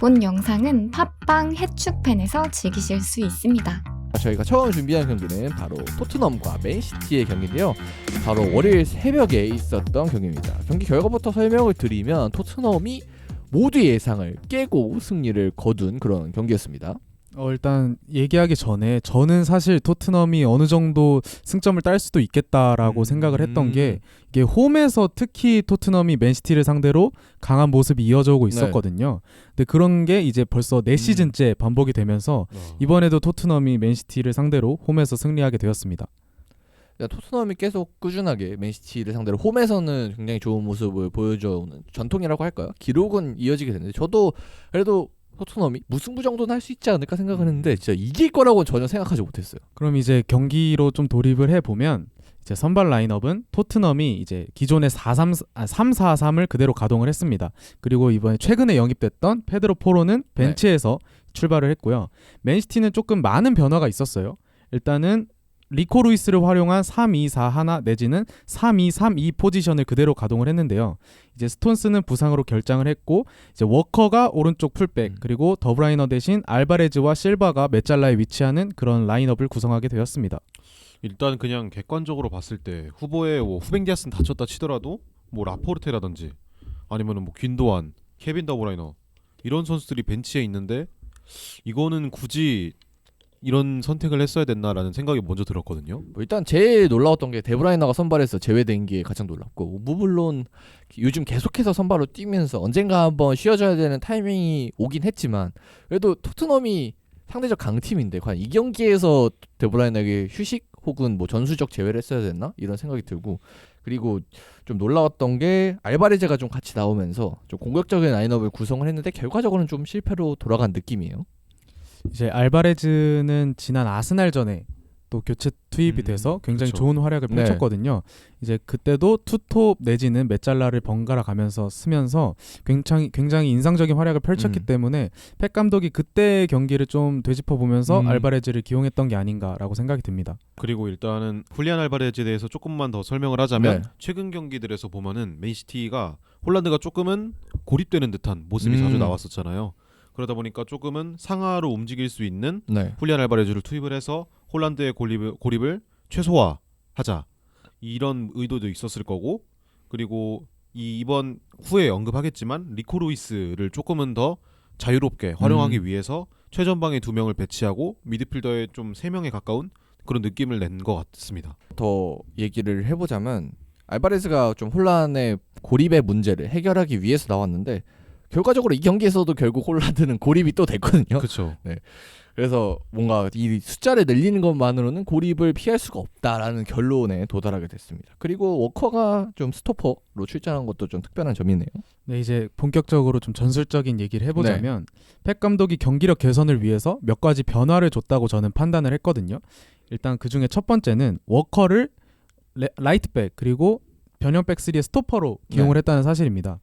본 영상은 팟빵 해축팬에서 즐기실 수 있습니다. 저희가 처음 준비한 경기는 바로 토트넘과 맨시티의 경기인데요. 바로 월요일 새벽에 있었던 경기입니다. 경기 결과부터 설명을 드리면 토트넘이 모두 예상을 깨고 승리를 거둔 그런 경기였습니다. 일단 얘기하기 전에 저는 사실 토트넘이 어느 정도 승점을 딸 수도 있겠다라고 생각을 했던 게 이게 홈에서 특히 토트넘이 맨시티를 상대로 강한 모습이 이어져 오고 있었거든요. 근데 그런 게 이제 벌써 4시즌째 반복이 되면서 이번에도 토트넘이 맨시티를 상대로 홈에서 승리하게 되었습니다. 토트넘이 계속 꾸준하게 맨시티를 상대로 홈에서는 굉장히 좋은 모습을 보여줘오는 전통이라고 할까요? 기록은 이어지게 됐는데 저도 그래도 토트넘이 무승부 정도는 할 수 있지 않을까 생각을 했는데 진짜 이길 거라고는 전혀 생각하지 못했어요. 그럼 이제 경기로 좀 돌입을 해보면 이제 선발 라인업은 토트넘이 이제 기존의 3-4-3을 그대로 가동을 했습니다. 그리고 이번에 최근에 영입됐던 페드로 포로는 벤치에서 출발을 했고요. 맨시티는 조금 많은 변화가 있었어요. 일단은 리코 루이스를 활용한 3-2-4-1 내지는 3-2-3-2 포지션을 그대로 가동을 했는데요. 이제 스톤스는 부상으로 결장을 했고 이제 워커가 오른쪽 풀백 그리고 더브라이너 대신 알바레즈와 실바가 메잘라에 위치하는 그런 라인업을 구성하게 되었습니다. 일단 그냥 객관적으로 봤을 때 후보에 뭐 후벤 디아스는 다쳤다 치더라도 뭐 라포르테라든지 아니면은 뭐 귄도안, 케빈 더브라이너 이런 선수들이 벤치에 있는데 이거는 굳이 이런 선택을 했어야 됐나라는 생각이 먼저 들었거든요. 일단 제일 놀라웠던 게 데브라이너가 선발에서 제외된 게 가장 놀랍고 물론 요즘 계속해서 선발로 뛰면서 언젠가 한번 쉬어줘야 되는 타이밍이 오긴 했지만 그래도 토트넘이 상대적 강팀인데 과연 이 경기에서 데브라이너에게 휴식 혹은 뭐 전술적 제외를 했어야 됐나? 이런 생각이 들고 그리고 좀 놀라웠던 게 알바레즈가 좀 같이 나오면서 좀 공격적인 라인업을 구성을 했는데 결과적으로는 좀 실패로 돌아간 느낌이에요. 이제 알바레즈는 지난 아스날전에 또 교체 투입이 돼서 굉장히 좋은 활약을 펼쳤거든요. 이제 그때도 투톱 내지는 메잘라를 번갈아 가면서 쓰면서 굉장히 인상적인 활약을 펼쳤기 때문에 펩 감독이 그때 경기를 좀 되짚어 보면서 알바레즈를 기용했던 게 아닌가라고 생각이 듭니다. 그리고 일단은 훌리안 알바레즈에 대해서 조금만 더 설명을 하자면 최근 경기들에서 보면은 맨시티가 홀란드가 조금은 고립되는 듯한 모습이 자주 나왔었잖아요. 그러다 보니까 조금은 상하로 움직일 수 있는 훌리안 알바레즈를 투입을 해서 홀란드의 고립을 최소화하자 이런 의도도 있었을 거고 그리고 이번 후에 언급하겠지만 리코 루이스를 조금은 더 자유롭게 활용하기 위해서 최전방에 2명을 배치하고 미드필더에 좀 3명에 가까운 그런 느낌을 낸 것 같습니다. 더 얘기를 해보자면 알바레즈가 좀 혼란의 고립의 문제를 해결하기 위해서 나왔는데 결과적으로 이 경기에서도 결국 홀란드는 고립이 또 됐거든요. 그렇죠. 네. 그래서 뭔가 이 숫자를 늘리는 것만으로는 고립을 피할 수가 없다라는 결론에 도달하게 됐습니다. 그리고 워커가 좀 스토퍼로 출전한 것도 좀 특별한 점이네요. 네, 이제 본격적으로 좀 전술적인 얘기를 해보자면 펩 감독이 경기력 개선을 위해서 몇 가지 변화를 줬다고 저는 판단을 했거든요. 일단 그중에 첫 번째는 워커를 라이트백 그리고 변형 백스리의 스토퍼로 기용을 했다는 사실입니다.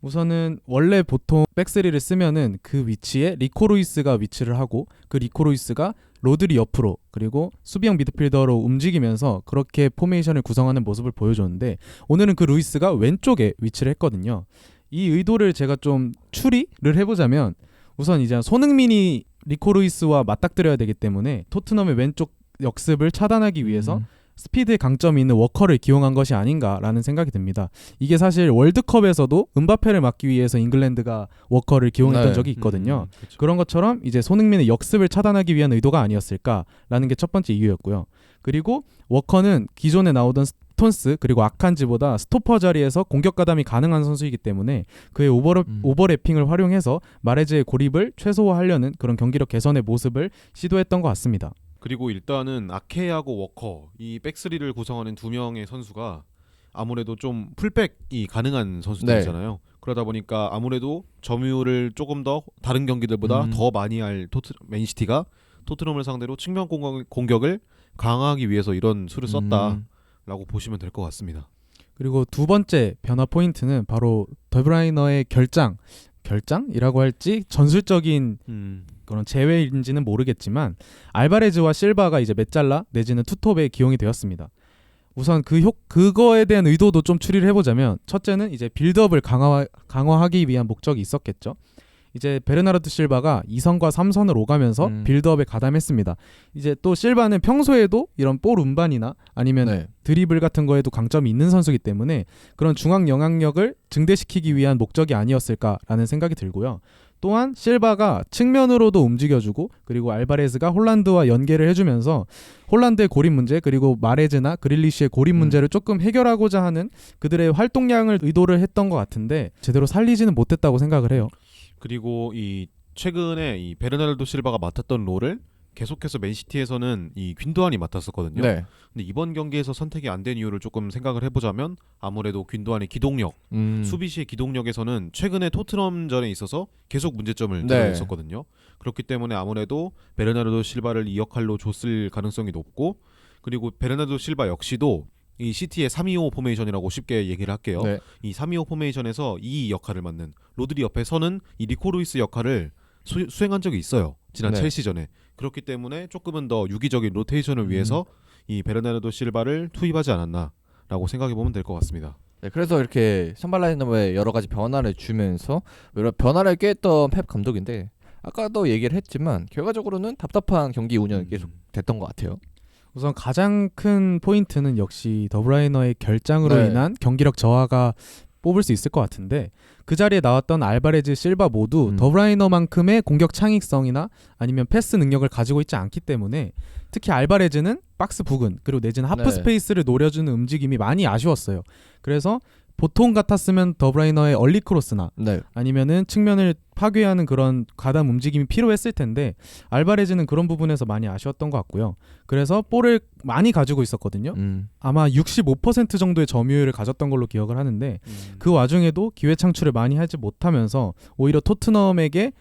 우선은 원래 보통 백스리를 쓰면은 그 위치에 리코 루이스가 위치를 하고 그 리코 루이스가 로드리 옆으로 그리고 수비형 미드필더로 움직이면서 그렇게 포메이션을 구성하는 모습을 보여줬는데 오늘은 그 루이스가 왼쪽에 위치를 했거든요. 이 의도를 제가 좀 추리를 해보자면 우선 이제 손흥민이 리코 루이스와 맞닥뜨려야 되기 때문에 토트넘의 왼쪽 역습을 차단하기 위해서 스피드의 강점이 있는 워커를 기용한 것이 아닌가라는 생각이 듭니다. 이게 사실 월드컵에서도 음바페를 막기 위해서 잉글랜드가 워커를 기용했던 적이 있거든요. 그런 것처럼 이제 손흥민의 역습을 차단하기 위한 의도가 아니었을까라는 게 첫 번째 이유였고요. 그리고 워커는 기존에 나오던 스톤스 그리고 아칸지보다 스토퍼 자리에서 공격 가담이 가능한 선수이기 때문에 그의 오버래핑을 활용해서 마레즈의 고립을 최소화하려는 그런 경기력 개선의 모습을 시도했던 것 같습니다. 그리고 일단은 아케하고 워커 이 백스리를 구성하는 2명의 선수가 아무래도 좀 풀백이 가능한 선수들이잖아요. 그러다 보니까 아무래도 점유율을 조금 더 다른 경기들보다 더 많이 할 맨시티가 토트넘을 상대로 측면 공격을 강화하기 위해서 이런 수를 썼다라고 보시면 될 것 같습니다. 그리고 두 번째 변화 포인트는 바로 더브라이너의 결장이라고 할지 전술적인 그런 제외인지는 모르겠지만 알바레즈와 실바가 이제 메잘라 내지는 투톱에 기용이 되었습니다. 우선 그거에 대한 의도도 좀 추리를 해보자면 첫째는 이제 빌드업을 강화하기 위한 목적이 있었겠죠. 이제 베르나르도 실바가 2선과 3선을 오가면서 빌드업에 가담했습니다. 이제 또 실바는 평소에도 이런 볼 운반이나 아니면 네. 드리블 같은 거에도 강점이 있는 선수이기 때문에 그런 중앙 영향력을 증대시키기 위한 목적이 아니었을까라는 생각이 들고요. 또한 실바가 측면으로도 움직여주고 그리고 알바레즈가 홀란드와 연계를 해주면서 홀란드의 고립 문제 그리고 마레즈나 그릴리시의 고립 문제를 조금 해결하고자 하는 그들의 활동량을 의도를 했던 것 같은데 제대로 살리지는 못했다고 생각을 해요. 그리고 이 최근에 이 베르나르도 실바가 맡았던 롤을 계속해서 맨시티에서는 이 균도안이 맡았었거든요. 네. 근데 이번 경기에서 선택이 안 된 이유를 조금 생각을 해보자면 아무래도 균도안의 기동력, 수비 시의 기동력에서는 최근에 토트넘전에 있어서 계속 문제점을 드러냈었거든요. 그렇기 때문에 아무래도 베르나르도 실바를 이 역할로 줬을 가능성이 높고 그리고 베르나르도 실바 역시도 이 시티의 3-2-5 포메이션이라고 쉽게 얘기를 할게요. 네. 이 3-2-5 포메이션에서 이 역할을 맡는 로드리 옆에 서는 이 리코 루이스 역할을 수행한 적이 있어요. 지난 네. 첼시전에. 그렇기 때문에 조금은 더 유기적인 로테이션을 위해서 이 베르나르도 실바를 투입하지 않았나라고 생각해 보면 될 것 같습니다. 네, 그래서 이렇게 선발 라인업에 여러 가지 변화를 주면서 여러 변화를 꾀했던 펩 감독인데 아까도 얘기를 했지만 결과적으로는 답답한 경기 운영이 계속 됐던 것 같아요. 우선 가장 큰 포인트는 역시 더브라이너의 결장으로 네. 인한 경기력 저하가 뽑을 수 있을 것 같은데 그 자리에 나왔던 알바레즈, 실바 모두 더브라이너만큼의 공격 창의성이나 아니면 패스 능력을 가지고 있지 않기 때문에 특히 알바레즈는 박스 부근 그리고 내지는 하프 네. 스페이스를 노려주는 움직임이 많이 아쉬웠어요. 그래서 보통 같았으면 더브라이너의 얼리 크로스나 네. 아니면은 측면을 파괴하는 그런 가담 움직임이 필요했을 텐데 알바레즈는 그런 부분에서 많이 아쉬웠던 것 같고요. 그래서 볼을 많이 가지고 있었거든요. 아마 65% 정도의 점유율을 가졌던 걸로 기억을 하는데 그 와중에도 기회 창출을 많이 하지 못하면서 오히려 토트넘에게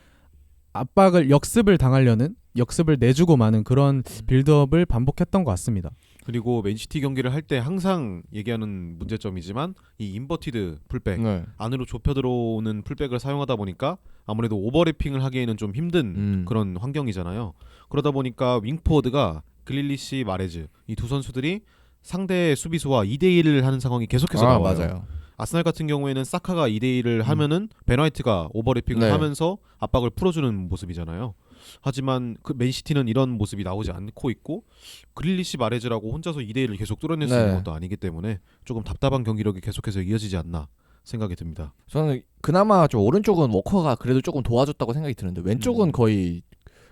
압박을 역습을 당하려는 역습을 내주고 마는 그런 빌드업을 반복했던 것 같습니다. 그리고 맨시티 경기를 할 때 항상 얘기하는 문제점이지만 이 인버티드 풀백 네. 안으로 좁혀 들어오는 풀백을 사용하다 보니까 아무래도 오버래핑을 하기에는 좀 힘든 그런 환경이잖아요. 그러다 보니까 윙포워드가 글릴리시, 마레즈 이 두 선수들이 상대 수비수와 2대1을 하는 상황이 계속해서 나와요. 맞아요. 아스날 같은 경우에는 사카가 2대1을 하면은 벤 화이트가 오버래핑을 네. 하면서 압박을 풀어주는 모습이잖아요. 하지만 그 맨시티는 이런 모습이 나오지 않고 있고 그릴리시 마레즈라고 혼자서 2대1을 계속 뚫어낼 수 네. 있는 것도 아니기 때문에 조금 답답한 경기력이 계속해서 이어지지 않나 생각이 듭니다. 저는 그나마 좀 오른쪽은 워커가 그래도 조금 도와줬다고 생각이 드는데 왼쪽은 거의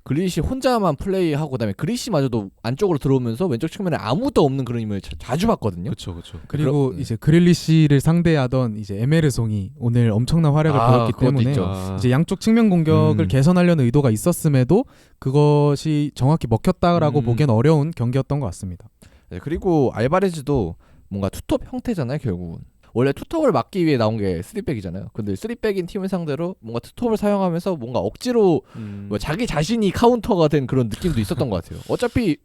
그리시 혼자만 플레이하고 그다음에 그리시마저도 안쪽으로 들어오면서 왼쪽 측면에 아무도 없는 그런 힘을 자주 봤거든요. 그렇죠. 그리고 그럼, 이제 그릴리시를 상대하던 이제 에메르송이 오늘 엄청난 활약을 보였기 그것도 때문에 있죠. 이제 양쪽 측면 공격을 개선하려는 의도가 있었음에도 그것이 정확히 먹혔다라고 보기엔 어려운 경기였던 것 같습니다. 네, 그리고 알바레즈도 뭔가 투톱 형태잖아요, 결국은. 원래 투톱을 막기 위해 나온 게 3백이잖아요. 근데 3백인 팀을 상대로 뭔가 투톱을 사용하면서 뭔가 억지로 뭐 자기 자신이 카운터가 된 그런 느낌도 있었던 것 같아요. 어차피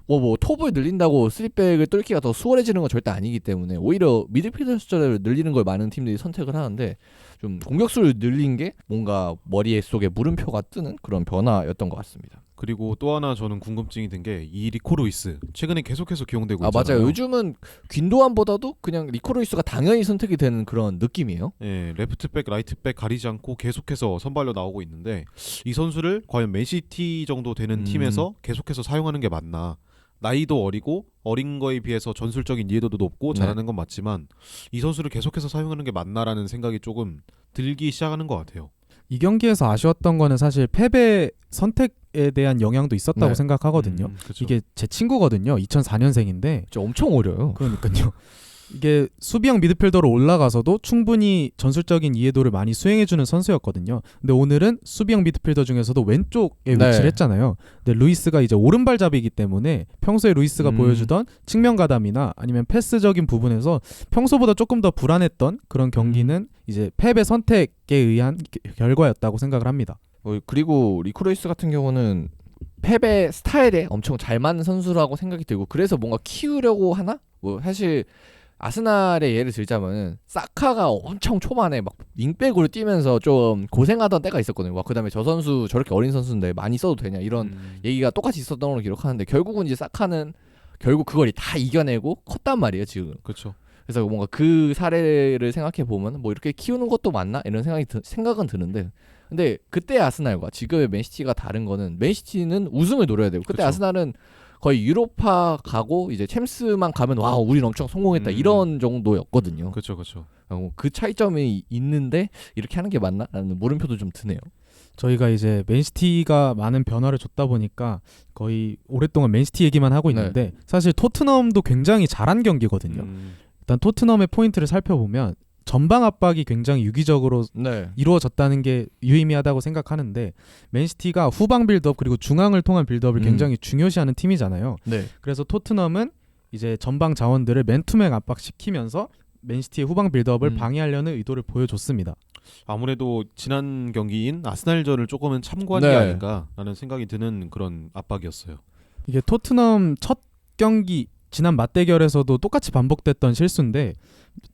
뭐 톱을 늘린다고 3백을 뚫기가 더 수월해지는 건 절대 아니기 때문에 오히려 미드필더 숫자를 늘리는 걸 많은 팀들이 선택을 하는데 좀 공격수를 늘린 게 뭔가 머릿속에 물음표가 뜨는 그런 변화였던 것 같습니다. 그리고 또 하나 저는 궁금증이 든 게 이 리코 루이스 최근에 계속해서 기용되고 있잖아요. 맞아요. 요즘은 균도안보다도 그냥 리코 루이스가 당연히 선택이 되는 그런 느낌이에요. 네, 레프트백, 라이트백 가리지 않고 계속해서 선발로 나오고 있는데 이 선수를 과연 맨시티 정도 되는 팀에서 계속해서 사용하는 게 맞나? 나이도 어리고 어린 거에 비해서 전술적인 이해도도 높고 잘하는 건 맞지만 이 선수를 계속해서 사용하는 게 맞나라는 생각이 조금 들기 시작하는 것 같아요. 이 경기에서 아쉬웠던 거는 사실 펩의 선택에 대한 영향도 있었다고 생각하거든요. 그쵸. 이게 제 친구거든요. 2004년생인데 진짜 엄청 어려요. 그러니까요. 이게 수비형 미드필더로 올라가서도 충분히 전술적인 이해도를 많이 수행해주는 선수였거든요. 근데 오늘은 수비형 미드필더 중에서도 왼쪽에 위치를 했잖아요. 근데 루이스가 이제 오른발잡이기 때문에 평소에 루이스가 보여주던 측면 가담이나 아니면 패스적인 부분에서 평소보다 조금 더 불안했던 그런 경기는 이제 펩의 선택에 의한 결과였다고 생각을 합니다. 그리고 리코 루이스 같은 경우는 펩의 스타일에 엄청 잘 맞는 선수라고 생각이 들고 그래서 뭔가 키우려고 하나? 뭐 사실 아스날의 예를 들자면은 사카가 엄청 초반에 막 윙백으로 뛰면서 좀 고생하던 때가 있었거든요. 와, 그다음에 저 선수 저렇게 어린 선수인데 많이 써도 되냐 이런 얘기가 똑같이 있었던 걸로 기록하는데 결국은 이제 사카는 결국 그걸 다 이겨내고 컸단 말이에요 지금. 그렇죠. 그래서 뭔가 그 사례를 생각해 보면 뭐 이렇게 키우는 것도 맞나 이런 생각은 드는데 근데 그때 아스날과 지금의 맨시티가 다른 거는 맨시티는 우승을 노려야 되고 그때 그쵸. 아스날은 거의 유로파 가고 이제 챔스만 가면 와 우린 엄청 성공했다 이런 정도였거든요. 그렇죠, 그렇죠. 그 차이점이 있는데 이렇게 하는 게 맞나라는 물음표도 좀 드네요. 저희가 이제 맨시티가 많은 변화를 줬다 보니까 거의 오랫동안 맨시티 얘기만 하고 있는데 사실 토트넘도 굉장히 잘한 경기거든요. 일단 토트넘의 포인트를 살펴보면 전방 압박이 굉장히 유기적으로 네. 이루어졌다는 게 유의미하다고 생각하는데 맨시티가 후방 빌드업 그리고 중앙을 통한 빌드업을 굉장히 중요시하는 팀이잖아요. 네. 그래서 토트넘은 이제 전방 자원들을 맨투맨 압박시키면서 맨시티의 후방 빌드업을 방해하려는 의도를 보여줬습니다. 아무래도 지난 경기인 아스날전을 조금은 참고한 네. 게 아닌가라는 생각이 드는 그런 압박이었어요. 이게 토트넘 첫 경기 지난 맞대결에서도 똑같이 반복됐던 실수인데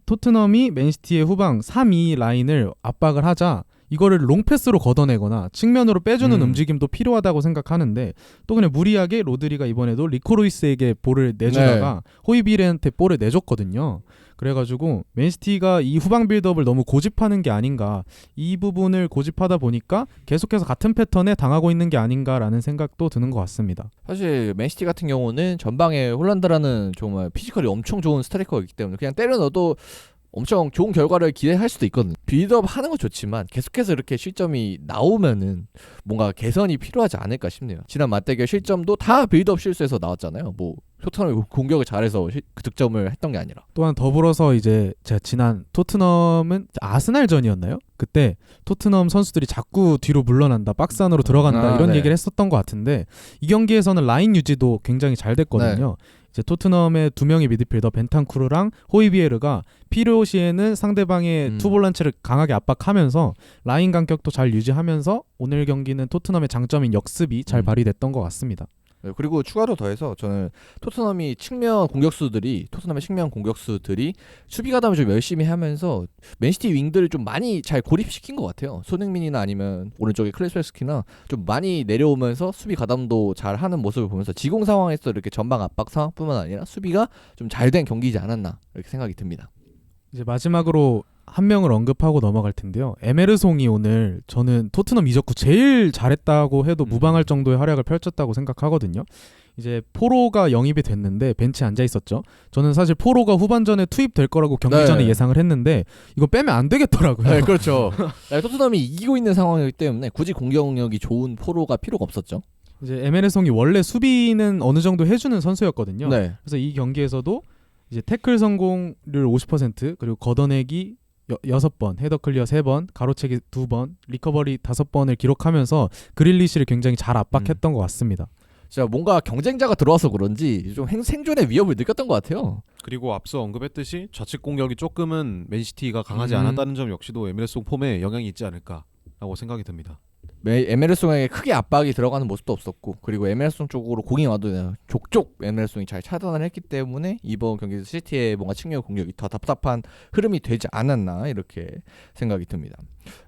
토트넘이 맨시티의 후방 3-2 라인을 압박을 하자 이거를 롱패스로 걷어내거나 측면으로 빼주는 움직임도 필요하다고 생각하는데 또 그냥 무리하게 로드리가 이번에도 리코로이스에게 볼을 내주다가 호이비르한테 볼을 내줬거든요. 그래가지고 맨시티가 이 후방 빌드업을 너무 고집하는 게 아닌가, 이 부분을 고집하다 보니까 계속해서 같은 패턴에 당하고 있는 게 아닌가라는 생각도 드는 것 같습니다. 사실 맨시티 같은 경우는 전방에 홀란드라는 정말 피지컬이 엄청 좋은 스트라이커가 있기 때문에 그냥 때려 넣어도 엄청 좋은 결과를 기대할 수도 있거든요. 빌드업 하는 건 좋지만 계속해서 이렇게 실점이 나오면은 뭔가 개선이 필요하지 않을까 싶네요. 지난 맞대결 실점도 다 빌드업 실수에서 나왔잖아요. 뭐 토트넘이 공격을 잘해서 그 득점을 했던 게 아니라. 또한 더불어서 이제 제가 지난 토트넘은 아스날전이었나요? 그때 토트넘 선수들이 자꾸 뒤로 물러난다, 박스 안으로 들어간다 이런 얘기를 했었던 것 같은데 이 경기에서는 라인 유지도 굉장히 잘 됐거든요. 이제 토트넘의 두 명의 미드필더 벤탄쿠르랑 호이비에르가 필요 시에는 상대방의 투볼란치를 강하게 압박하면서 라인 간격도 잘 유지하면서 오늘 경기는 토트넘의 장점인 역습이 잘 발휘됐던 것 같습니다. 그리고 추가로 더해서 저는 토트넘의 측면 공격수들이 수비 가담을 좀 열심히 하면서 맨시티 윙들을 좀 많이 잘 고립시킨 것 같아요. 손흥민이나 아니면 오른쪽에 클레스웨스키나 좀 많이 내려오면서 수비 가담도 잘 하는 모습을 보면서 지공 상황에서 이렇게 전방 압박 상황뿐만 아니라 수비가 좀 잘 된 경기이지 않았나 이렇게 생각이 듭니다. 이제 마지막으로 한 명을 언급하고 넘어갈 텐데요. 에메르송이 오늘 저는 토트넘 이적 후 제일 잘했다고 해도 무방할 정도의 활약을 펼쳤다고 생각하거든요. 이제 포로가 영입이 됐는데 벤치에 앉아 있었죠. 저는 사실 포로가 후반전에 투입될 거라고 경기 전에 예상을 했는데 이거 빼면 안 되겠더라고요. 네, 그렇죠. 토트넘이 이기고 있는 상황이기 때문에 굳이 공격력이 좋은 포로가 필요가 없었죠. 이제 에메르송이 원래 수비는 어느 정도 해주는 선수였거든요. 네. 그래서 이 경기에서도 이제 태클 성공률 50% 그리고 걷어내기 6번, 헤더 클리어 3번, 가로채기 2번, 리커버리 5번을 기록하면서 그릴리시를 굉장히 잘 압박했던 것 같습니다. 진짜 뭔가 경쟁자가 들어와서 그런지 좀 생존의 위협을 느꼈던 것 같아요. 그리고 앞서 언급했듯이 좌측 공격이 조금은 맨시티가 강하지 않았다는 점 역시도 에메르송 폼에 영향이 있지 않을까라고 생각이 듭니다. 에메르송에게 크게 압박이 들어가는 모습도 없었고 그리고 에메르송 쪽으로 공이 와도 족족 에메르송이 잘 차단을 했기 때문에 이번 경기에서 시티의 뭔가 측면 공격이 더 답답한 흐름이 되지 않았나 이렇게 생각이 듭니다.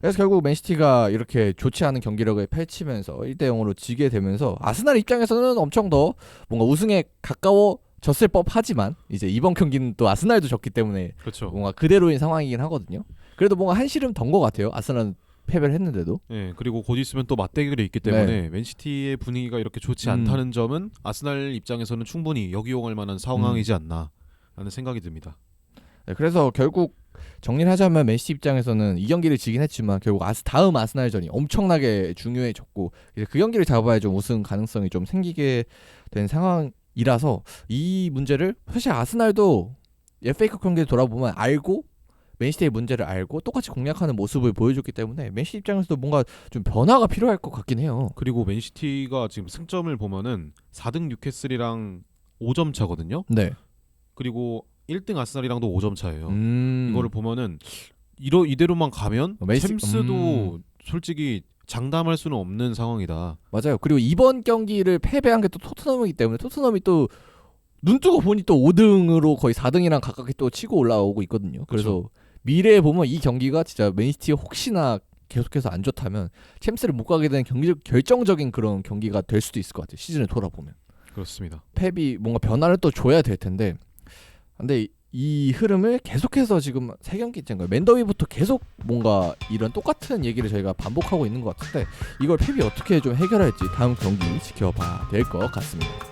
그래서 결국 맨시티가 이렇게 좋지 않은 경기력을 펼치면서 1-0으로 지게 되면서 아스날 입장에서는 엄청 더 뭔가 우승에 가까워졌을 법하지만 이제 이번 경기는 또 아스날도 졌기 때문에 그렇죠. 뭔가 그대로인 상황이긴 하거든요. 그래도 뭔가 한시름 던 것 같아요. 아스날은 패배를 했는데도. 네, 그리고 곧 있으면 또 맞대결이 있기 때문에 맨시티의 분위기가 이렇게 좋지 않다는 점은 아스날 입장에서는 충분히 역이용할 만한 상황이지 않나라는 생각이 듭니다. 네, 그래서 결국 정리를 하자면 맨시티 입장에서는 이 경기를 지긴 했지만 결국 다음 아스날전이 엄청나게 중요해졌고 이제 그 경기를 잡아야 좀 우승 가능성이 좀 생기게 된 상황이라서 이 문제를 사실 아스날도 FA컵 경기를 돌아보면 알고 맨시티의 문제를 알고 똑같이 공략하는 모습을 보여줬기 때문에 맨시티 입장에서도 뭔가 좀 변화가 필요할 것 같긴 해요. 그리고 맨시티가 지금 승점을 보면은 4등 뉴캐슬이랑 5점 차거든요. 네. 그리고 1등 아스날이랑도 5점 차예요. 음. 이거를 보면은 이대로만 가면 맨시티- 챔스도 솔직히 장담할 수는 없는 상황이다. 맞아요. 그리고 이번 경기를 패배한 게 또 토트넘이기 때문에 토트넘이 또 눈 뜨고 보니 또 5등으로 거의 4등이랑 가깝게 또 치고 올라오고 있거든요. 그래서 미래에 보면 이 경기가 진짜 맨시티 혹시나 계속해서 안 좋다면 챔스를 못 가게 되는 결정적인 그런 경기가 될 수도 있을 것 같아요. 시즌을 돌아보면. 그렇습니다. 펩이 뭔가 변화를 또 줘야 될 텐데 근데 이 흐름을 계속해서 지금 3경기째인가요? 맨더위부터 계속 뭔가 이런 똑같은 얘기를 저희가 반복하고 있는 것 같은데 이걸 펩이 어떻게 좀 해결할지 다음 경기 지켜봐야 될 것 같습니다.